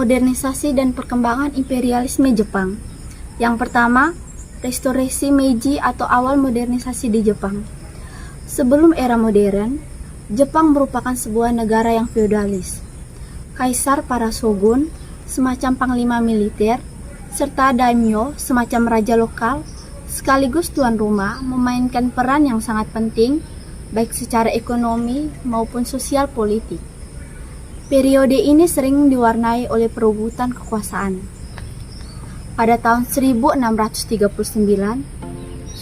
modernisasi dan perkembangan imperialisme Jepang. Yang pertama, restorasi Meiji atau awal modernisasi di Jepang. Sebelum era modern, Jepang merupakan sebuah negara yang feodalis. Kaisar para shogun, semacam panglima militer, serta daimyo, semacam raja lokal, sekaligus tuan rumah, memainkan peran yang sangat penting, baik secara ekonomi maupun sosial politik. Periode ini sering diwarnai oleh perebutan kekuasaan. Pada tahun 1639,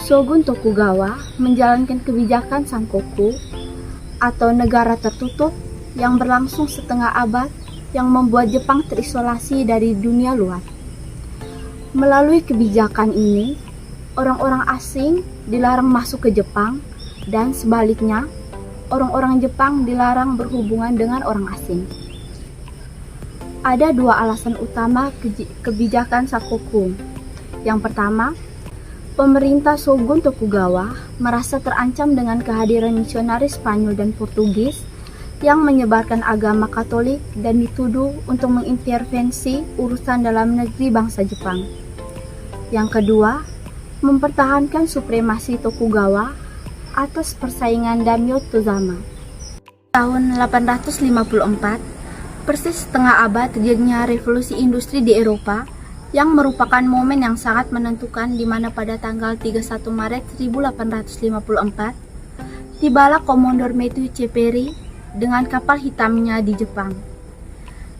Shogun Tokugawa menjalankan kebijakan Sankoku atau negara tertutup yang berlangsung setengah abad yang membuat Jepang terisolasi dari dunia luar. Melalui kebijakan ini, orang-orang asing dilarang masuk ke Jepang dan sebaliknya, orang-orang Jepang dilarang berhubungan dengan orang asing. Ada dua alasan utama kebijakan Sankoku. Yang pertama, pemerintah Shogun Tokugawa merasa terancam dengan kehadiran misionaris Spanyol dan Portugis yang menyebarkan agama Katolik dan dituduh untuk mengintervensi urusan dalam negeri bangsa Jepang. Yang kedua, mempertahankan supremasi Tokugawa atas persaingan daimyo Tozawa. Tahun 854, persis setengah abad terjadinya revolusi industri di Eropa yang merupakan momen yang sangat menentukan di mana pada tanggal 31 Maret 1854 tibalah Komodor Matthew C. Perry dengan kapal hitamnya di Jepang.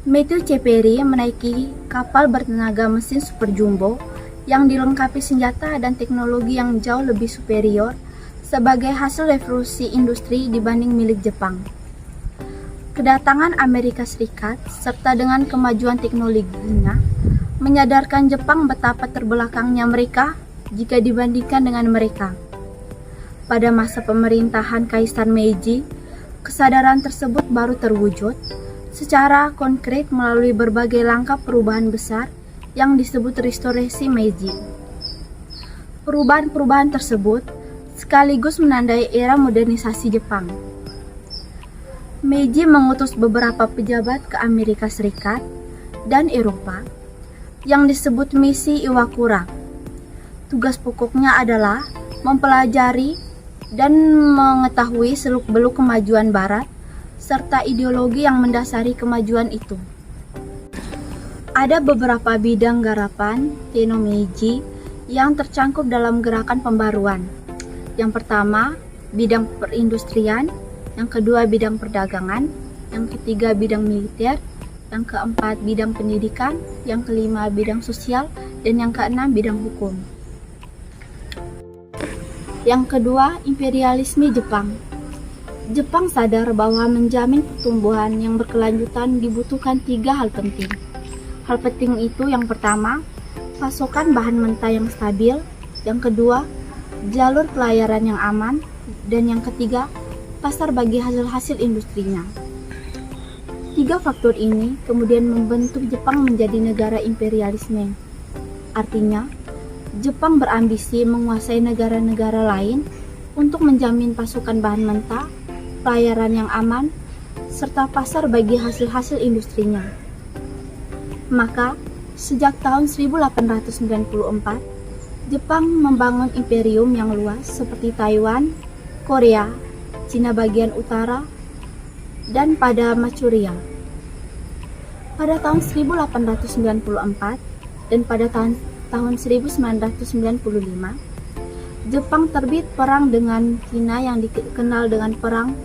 Matthew C. Perry menaiki kapal bertenaga mesin super jumbo yang dilengkapi senjata dan teknologi yang jauh lebih superior sebagai hasil revolusi industri dibanding milik Jepang. Kedatangan Amerika Serikat serta dengan kemajuan teknologinya menyadarkan Jepang betapa terbelakangnya mereka jika dibandingkan dengan mereka. Pada masa pemerintahan Kaisar Meiji, kesadaran tersebut baru terwujud secara konkret melalui berbagai langkah perubahan besar yang disebut restorasi Meiji. Perubahan-perubahan tersebut sekaligus menandai era modernisasi Jepang. Meiji mengutus beberapa pejabat ke Amerika Serikat dan Eropa yang disebut misi Iwakura. Tugas pokoknya adalah mempelajari dan mengetahui seluk-beluk kemajuan Barat serta ideologi yang mendasari kemajuan itu. Ada beberapa bidang garapan Tenno Meiji yang tercangkup dalam gerakan pembaruan. Yang pertama, bidang perindustrian, yang kedua bidang perdagangan, yang ketiga bidang militer, yang keempat bidang pendidikan, yang kelima bidang sosial, dan yang keenam bidang hukum. Yang kedua, imperialisme Jepang. Jepang sadar bahwa menjamin pertumbuhan yang berkelanjutan dibutuhkan 3 hal penting. Hal penting itu yang pertama, pasokan bahan mentah yang stabil, yang kedua, jalur pelayaran yang aman, dan yang ketiga, pasar bagi hasil-hasil industrinya. 3 faktor ini kemudian membentuk Jepang menjadi negara imperialisme. Artinya, Jepang berambisi menguasai negara-negara lain untuk menjamin pasokan bahan mentah, pelayaran yang aman, serta pasar bagi hasil-hasil industrinya. Maka, sejak tahun 1894, Jepang membangun imperium yang luas seperti Taiwan, Korea, Cina bagian utara, dan pada Manchuria. Pada tahun 1894 dan pada tahun 1995, Jepang terbit perang dengan Cina yang dikenal dengan Perang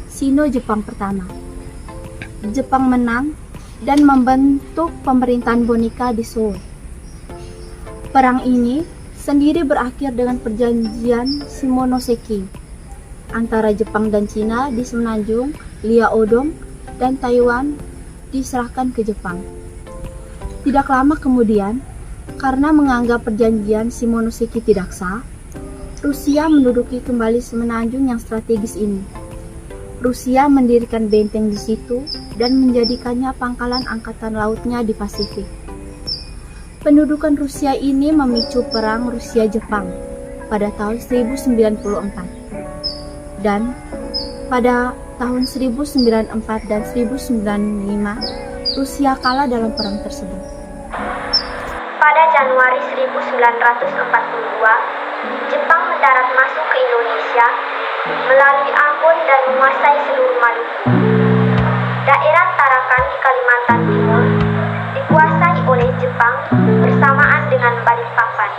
Sino-Jepang pertama. Jepang menang dan membentuk pemerintahan boneka di Seoul. Perang ini sendiri berakhir dengan perjanjian Shimonoseki antara Jepang dan Cina di semenanjung Liaodong, dan Taiwan diserahkan ke Jepang. Tidak lama kemudian, karena menganggap perjanjian Shimonoseki tidak sah, Rusia menduduki kembali semenanjung yang strategis ini. Rusia mendirikan benteng di situ dan menjadikannya pangkalan angkatan lautnya di Pasifik. Pendudukan Rusia ini memicu perang Rusia-Jepang pada tahun 1094. Dan pada tahun 1094 dan 1095, Rusia kalah dalam perang tersebut. Pada Januari 1942, Jepang mendarat masuk ke Indonesia melalui Ambon dan menguasai seluruh Maluku. Daerah Tarakan di Kalimantan Timur dikuasai oleh Jepang bersamaan dengan Balikpapan.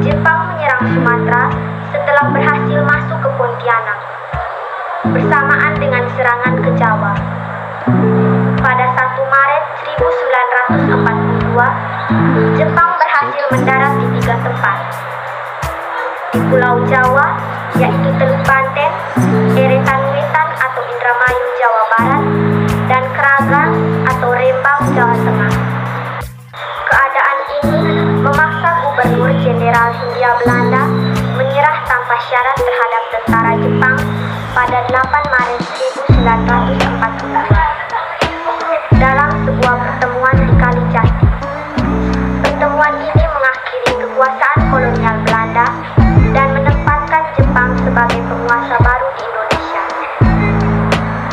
Jepang menyerang Sumatera setelah berhasil masuk ke Pontianak, bersamaan dengan serangan ke Jawa. Pada 1 Maret 1942, Jepang berhasil mendarat di 3 tempat. Di Pulau Jawa, yaitu Teluk Banten, Eretan Wetan atau Indramayu, Jawa Barat, dan Kragan atau Rembang, Jawa Tengah. Keadaan ini memaksa Gubernur Jenderal Hindia Belanda menyerah tanpa syarat terhadap tentara Jepang pada 8 Maret 1942 dalam sebuah pertemuan di Kalijati. Pertemuan ini mengakhiri kekuasaan kolonial Belanda dan menempatkan Jepang sebagai penguasa baru di Indonesia.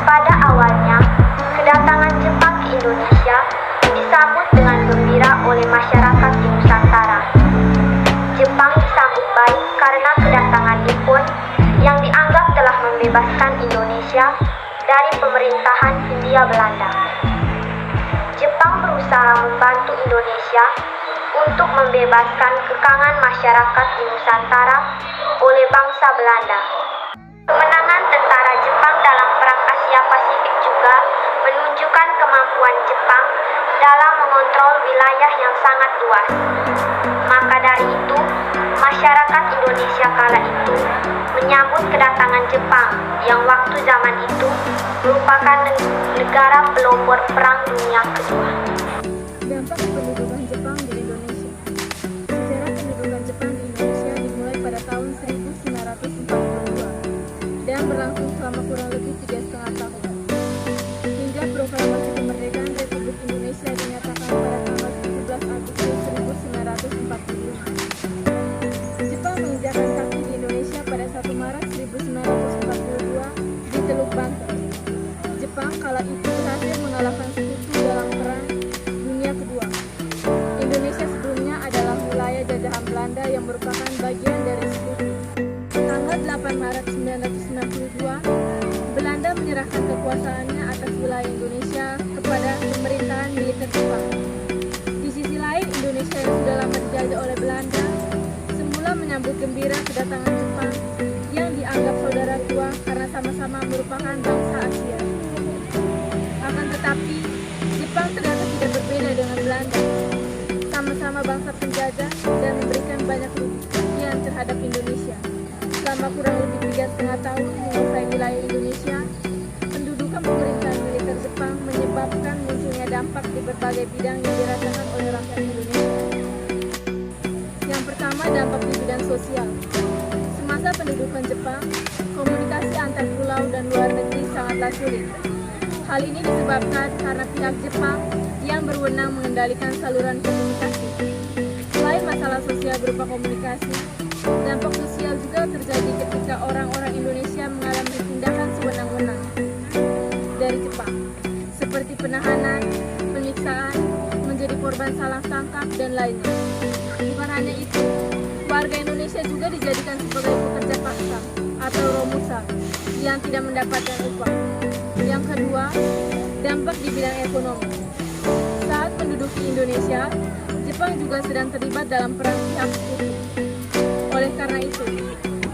Pada awalnya, kedatangan Jepang ke Indonesia disambut dengan gembira oleh masyarakat di Nusantara. Jepang disambut baik karena kedatangan Nippon yang dianggap telah membebaskan Indonesia dari pemerintahan Hindia Belanda. Jepang berusaha membantu Indonesia untuk membebaskan kekangan masyarakat di Nusantara oleh bangsa Belanda. Kemenangan tentara Jepang dalam Perang Asia Pasifik juga menunjukkan kemampuan Jepang dalam mengontrol wilayah yang sangat luas. Maka dari itu, masyarakat Indonesia kala itu menyambut kedatangan Jepang yang waktu zaman itu merupakan negara pelopor Perang Dunia Kedua. Dampak pendudukan Jepang di Indonesia. Sejarah pendudukan Jepang di Indonesia dimulai pada tahun 1942 dan berlangsung selama kurang lebih 3,5 tahun. Hingga proklamasi kemerdekaan Republik Indonesia dinyatakan pada tanggal 17 Agustus 1945. Jepang menginjakkan kaki di Indonesia pada 1 Maret 1942 di Teluk Banten. Jepang kala itu berhasil mengalahkan sekutu dalam Perang Dunia Kedua. Indonesia sebelumnya adalah wilayah jajahan Belanda yang merupakan bagian dari sekutu. Tanggal 8 Maret 1962, Belanda menyerahkan kekuasaannya atas wilayah Indonesia kepada pemerintahan militer Jepang. Di sisi lain, Indonesia yang sudah lama dijajah oleh Belanda semula menyambut gembira kedatangan Jepang yang dianggap saudara tua karena sama-sama merupakan bangsa Asia. Akan tetapi, Jepang ternyata tidak berbeda dengan Belanda. Sama-sama bangsa penjajah dan memberikan banyak kerugian terhadap Indonesia. Selama kurang lebih 3,5 tahun menguasai wilayah Indonesia, pendudukan pemerintahan militer Jepang menyebabkan munculnya dampak di berbagai bidang yang dirasakan oleh rakyat Indonesia. Yang pertama, dampak di bidang sosial. Semasa pendudukan Jepang, komunikasi antar pulau dan luar negeri sangatlah sulit. Hal ini disebabkan karena pihak Jepang yang berwenang mengendalikan saluran komunikasi. Selain masalah sosial berupa komunikasi, dampak sosial juga terjadi ketika orang-orang Indonesia mengalami tindakan sewenang-wenang dari Jepang, seperti penahanan, penyiksaan, menjadi korban salah tangkap, dan lainnya. Bukan hanya itu, warga Indonesia juga dijadikan sebagai pekerja paksa atau romusa yang tidak mendapatkan upah. Yang kedua, dampak di bidang ekonomi. Saat menduduki Indonesia, Jepang juga sedang terlibat dalam perang pihak sekutu. Oleh karena itu,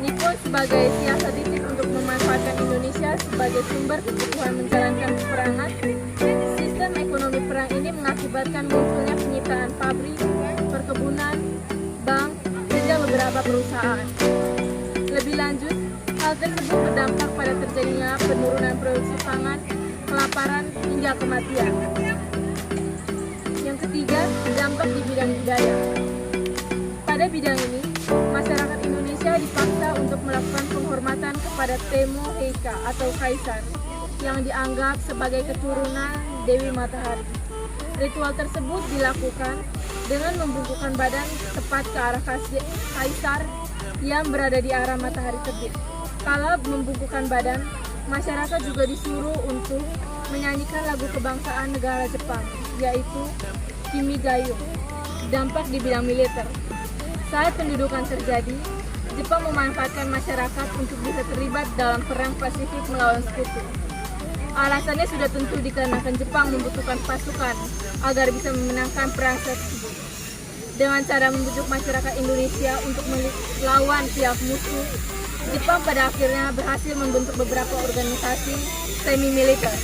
Nippon sebagai siasat untuk memanfaatkan Indonesia sebagai sumber kebutuhan menjalankan peperangan, sistem ekonomi perang ini mengakibatkan munculnya penyitaan pabrik, perkebunan, bank, hingga beberapa perusahaan. Lebih lanjut, hal tersebut berdampak pada terjadinya penurunan produksi pangan, kelaparan, hingga kematian. Yang ketiga, dampak di bidang budaya. Pada bidang ini, masyarakat Indonesia dipaksa untuk melakukan penghormatan kepada Temo Heika atau Kaisar yang dianggap sebagai keturunan Dewi Matahari. Ritual tersebut dilakukan dengan membungkukkan badan tepat ke arah Kaisar yang berada di arah matahari terbit. Kala membungkukkan badan, masyarakat juga disuruh untuk menyanyikan lagu kebangsaan negara Jepang, yaitu Kimi ga Yo, dampak di bidang militer. Saat pendudukan terjadi, Jepang memanfaatkan masyarakat untuk bisa terlibat dalam perang Pasifik melawan sekutu. Alasannya sudah tentu dikarenakan Jepang membutuhkan pasukan agar bisa memenangkan perang tersebut. Dengan cara membujuk masyarakat Indonesia untuk melawan pihak musuh, Jepang pada akhirnya berhasil membentuk beberapa organisasi semi-militer.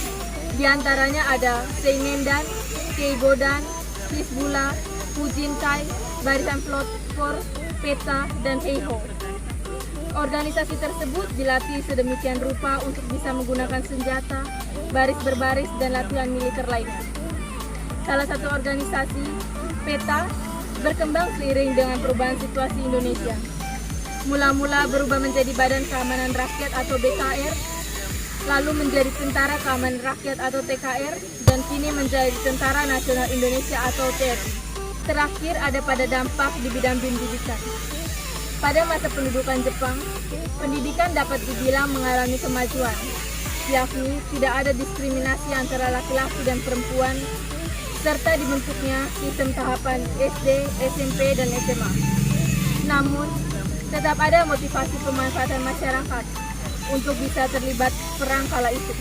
Di antaranya ada Seinendan, Keigodan, Hizbullah, Fujintai, Barisan Pelopor, PETA, dan Heiho. Organisasi tersebut dilatih sedemikian rupa untuk bisa menggunakan senjata, baris berbaris, dan latihan militer lainnya. Salah satu organisasi, PETA, berkembang seiring dengan perubahan situasi Indonesia. Mula-mula berubah menjadi Badan Keamanan Rakyat atau BKR, lalu menjadi Tentara Keamanan Rakyat atau TKR, dan kini menjadi Tentara Nasional Indonesia atau TNI. Terakhir ada pada dampak di bidang pendidikan. Pada masa pendudukan Jepang, pendidikan dapat dibilang mengalami kemajuan, yakni tidak ada diskriminasi antara laki-laki dan perempuan, serta dibentuknya sistem tahapan SD, SMP, dan SMA. Namun, tetap ada motivasi pemanfaatan masyarakat untuk bisa terlibat perang kala itu.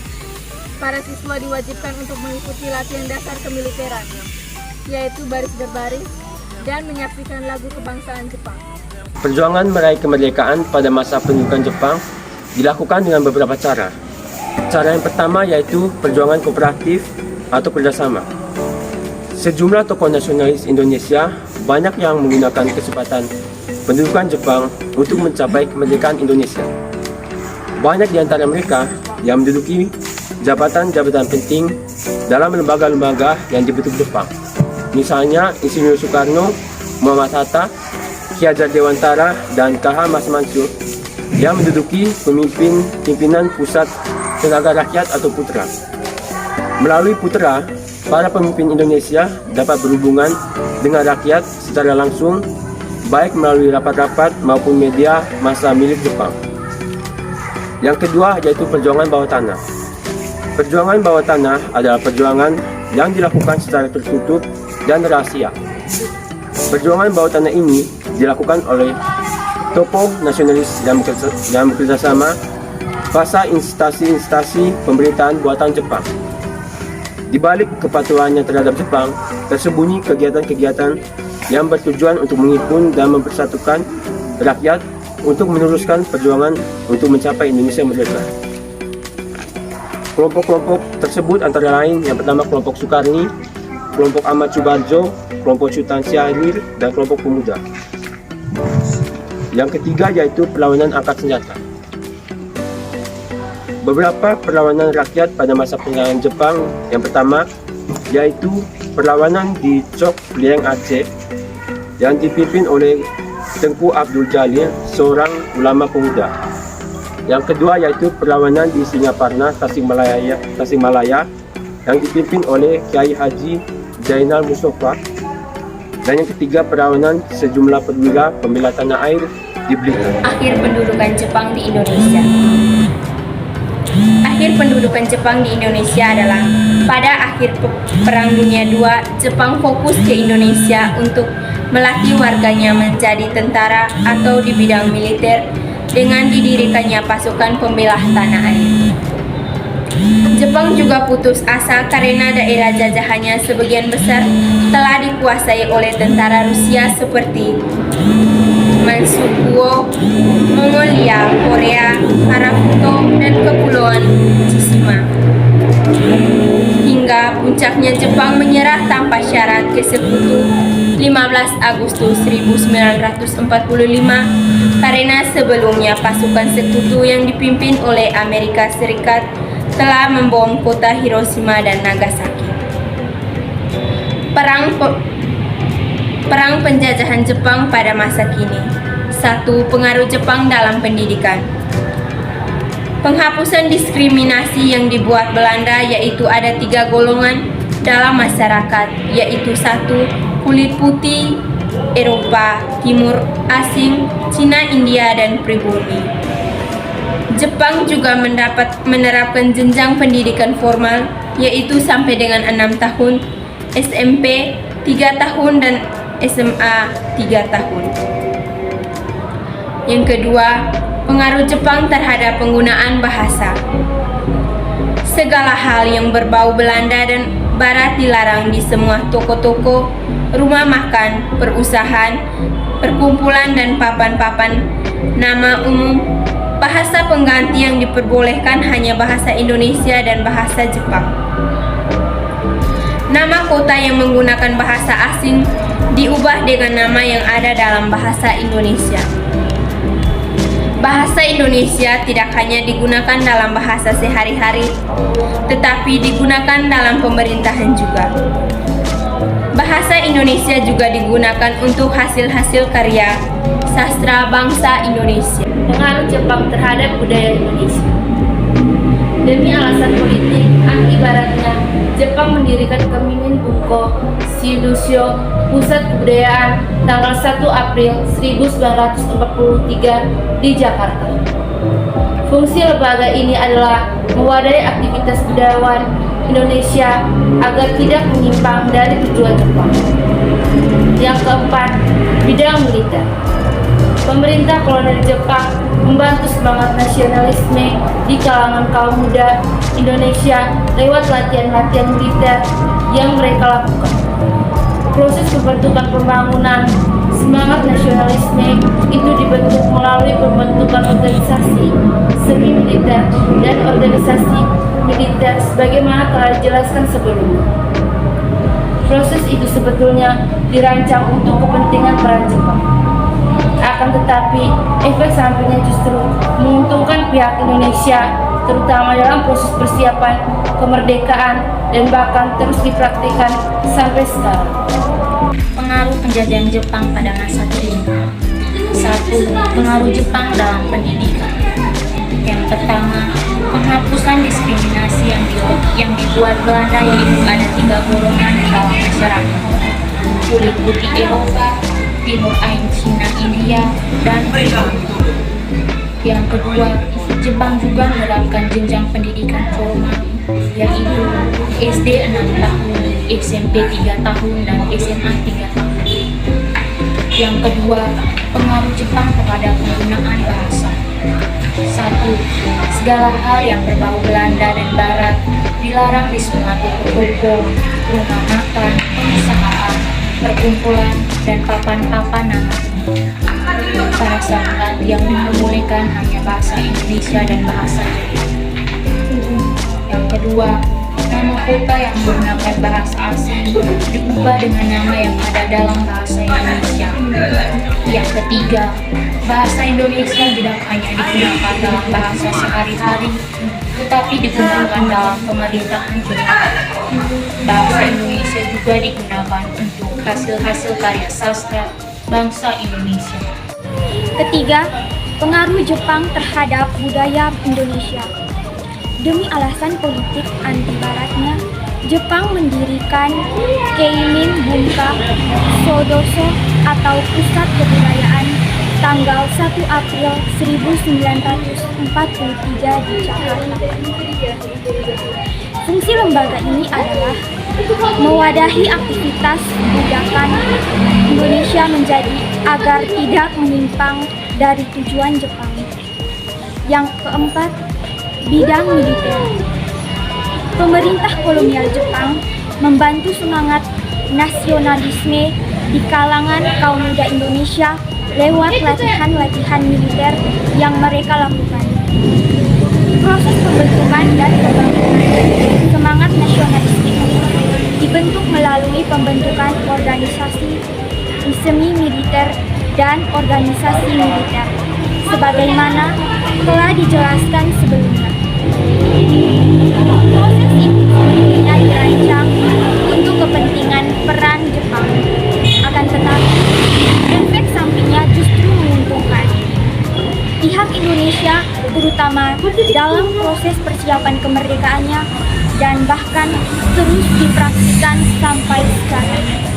Para siswa diwajibkan untuk mengikuti latihan dasar kemiliteran, yaitu baris berbaris dan menyaksikan lagu kebangsaan Jepang. Perjuangan meraih kemerdekaan pada masa pendudukan Jepang dilakukan dengan beberapa cara. Cara yang pertama yaitu perjuangan kooperatif atau kerjasama. Sejumlah tokoh nasionalis Indonesia banyak yang menggunakan kesempatan pendudukan Jepang untuk mencapai kemerdekaan Indonesia. Banyak di antara mereka yang menduduki jabatan-jabatan penting dalam lembaga-lembaga yang dibentuk Jepang. Misalnya Insinyur Soekarno, Muhammad Hatta, Ki Hajar Dewantara, dan K.H. Mas Mansur yang menduduki pimpinan pusat tenaga rakyat atau Putra. Melalui Putra, para pemimpin Indonesia dapat berhubungan dengan rakyat secara langsung, baik melalui rapat-rapat maupun media massa milik Jepang. Yang kedua yaitu perjuangan bawah tanah. Perjuangan bawah tanah adalah perjuangan yang dilakukan secara tertutup dan rahasia. Perjuangan bawah tanah ini dilakukan oleh tokoh nasionalis yang bekerjasama pada instansi-instansi pemerintahan buatan Jepang. Di balik kepatuhannya terhadap Jepang, tersembunyi kegiatan-kegiatan yang bertujuan untuk menghimpun dan mempersatukan rakyat untuk meneruskan perjuangan untuk mencapai Indonesia merdeka. Kelompok-kelompok tersebut antara lain yang pertama kelompok Sukarni, kelompok Ahmad Subarjo, kelompok Sultan Syahrir, dan kelompok pemuda. Yang ketiga yaitu perlawanan angkat senjata. Beberapa perlawanan rakyat pada masa penjajahan Jepang yang pertama yaitu perlawanan di Chok Lieng Aceh yang dipimpin oleh Tengku Abdul Jalil, seorang ulama pemuda. Yang kedua yaitu perlawanan di Singaparna, Tasikmalaya yang dipimpin oleh Kiai Haji Zainal Mustafa. Dan yang ketiga perlawanan sejumlah perwira pembela tanah air di Blitar. Akhir pendudukan Jepang di Indonesia. Akhir pendudukan Jepang di Indonesia adalah pada akhir Perang Dunia II, Jepang fokus ke Indonesia untuk melatih warganya menjadi tentara atau di bidang militer dengan didirikannya pasukan pembela tanah air. Jepang juga putus asa karena daerah jajahannya sebagian besar telah dikuasai oleh tentara Rusia seperti Manchukuo, Mongolia, Korea, Karafuto, dan Kepulauan Tsushima. Hingga puncaknya Jepang menyerah tanpa syarat ke Sekutu 15 Agustus 1945 karena sebelumnya pasukan Sekutu yang dipimpin oleh Amerika Serikat telah membom kota Hiroshima dan Nagasaki. Perang penjajahan Jepang pada masa kini. 1. Pengaruh Jepang dalam pendidikan. Penghapusan diskriminasi yang dibuat Belanda yaitu ada 3 golongan dalam masyarakat, yaitu 1. Kulit putih, Eropa, Timur Asing, Cina, India, dan pribumi. Jepang juga menerapkan jenjang pendidikan formal yaitu sampai dengan 6 tahun, SMP 3 tahun, dan SMA 3 tahun. Yang kedua, pengaruh Jepang terhadap penggunaan bahasa. Segala hal yang berbau Belanda dan Barat dilarang di semua toko-toko, rumah makan, perusahaan, perkumpulan, dan papan-papan nama umum. Bahasa pengganti yang diperbolehkan hanya bahasa Indonesia dan bahasa Jepang. Nama kota yang menggunakan bahasa asing diubah dengan nama yang ada dalam bahasa Indonesia. Bahasa Indonesia tidak hanya digunakan dalam bahasa sehari-hari, tetapi digunakan dalam pemerintahan juga. Bahasa Indonesia juga digunakan untuk hasil-hasil karya sastra bangsa Indonesia. Pengaruh Jepang terhadap budaya Indonesia. Demi alasan politik, akibatnya Jepang mendirikan Kemin Bunko Shidusho, pusat kebudayaan, tanggal 1 April 1943 di Jakarta. Fungsi lembaga ini adalah mewadahi aktivitas budayawan Indonesia agar tidak menyimpang dari tujuan Jepang. Yang keempat, bidang militer. Pemerintah kolonial Jepang membantu semangat nasionalisme di kalangan kaum muda Indonesia lewat latihan-latihan militer yang mereka lakukan. Proses pembentukan pembangunan semangat nasionalisme itu dibentuk melalui pembentukan organisasi semi militer dan organisasi militer sebagaimana telah dijelaskan sebelumnya. Proses itu sebetulnya dirancang untuk kepentingan peran Jepang. Akan tetapi, efek sampingnya justru menguntungkan pihak Indonesia, terutama dalam proses persiapan kemerdekaan dan bahkan terus dipraktikkan sampai sekarang. Pengaruh penjajahan Jepang pada masa kini. 1. Pengaruh Jepang dalam pendidikan. Yang pertama, penghapusan diskriminasi yang dibuat Belanda, yaitu ada 3 golongan dalam masyarakat: kulit putih Eropa, Timur Ain Cina India, dan Jepang. Yang kedua, Jepang juga menerapkan jenjang pendidikan formal, yaitu SD 6 tahun, SMP 3 tahun, dan SMA 3 tahun. Yang kedua, pengaruh Jepang terhadap penggunaan bahasa. 1. Segala hal yang berbau Belanda dan Barat dilarang di semua toko-toko, rumah makan, perusahaan, perkumpulan, dan papan-papan nama. Pada saat yang diperbolehkan hanya bahasa Indonesia dan bahasa Jepang. Yang kedua, nama kota yang menggunakan bahasa asing diubah dengan nama yang ada dalam bahasa Indonesia. Yang ketiga, bahasa Indonesia tidak hanya digunakan dalam bahasa sehari-hari, tetapi digunakan dalam pemerintahan juga. Bahasa Indonesia juga digunakan untuk hasil-hasil karya sastra bangsa Indonesia. Ketiga, pengaruh Jepang terhadap budaya Indonesia. Demi alasan politik anti-baratnya, Jepang mendirikan Keimin Bunka Shidusho atau Pusat Kebudayaan tanggal 1 April 1943 di Jakarta. Fungsi lembaga ini adalah mewadahi aktivitas budakan Indonesia menjadi agar tidak menyimpang dari tujuan Jepang. Yang keempat, bidang militer. Pemerintah kolonial Jepang membantu semangat nasionalisme di kalangan kaum muda Indonesia lewat latihan-latihan militer yang mereka lakukan. Proses pembentukan dan pembangunan semangat nasionalisme ini dibentuk melalui pembentukan organisasi semi militer dan organisasi militer, sebagaimana telah dijelaskan sebelumnya. Proses ini sebenarnya dirancang untuk kepentingan peran Jepang, akan tetapi efek sampingnya justru menguntungkan pihak Indonesia, terutama dalam proses persiapan kemerdekaannya, dan bahkan terus dipraktikkan sampai sekarang.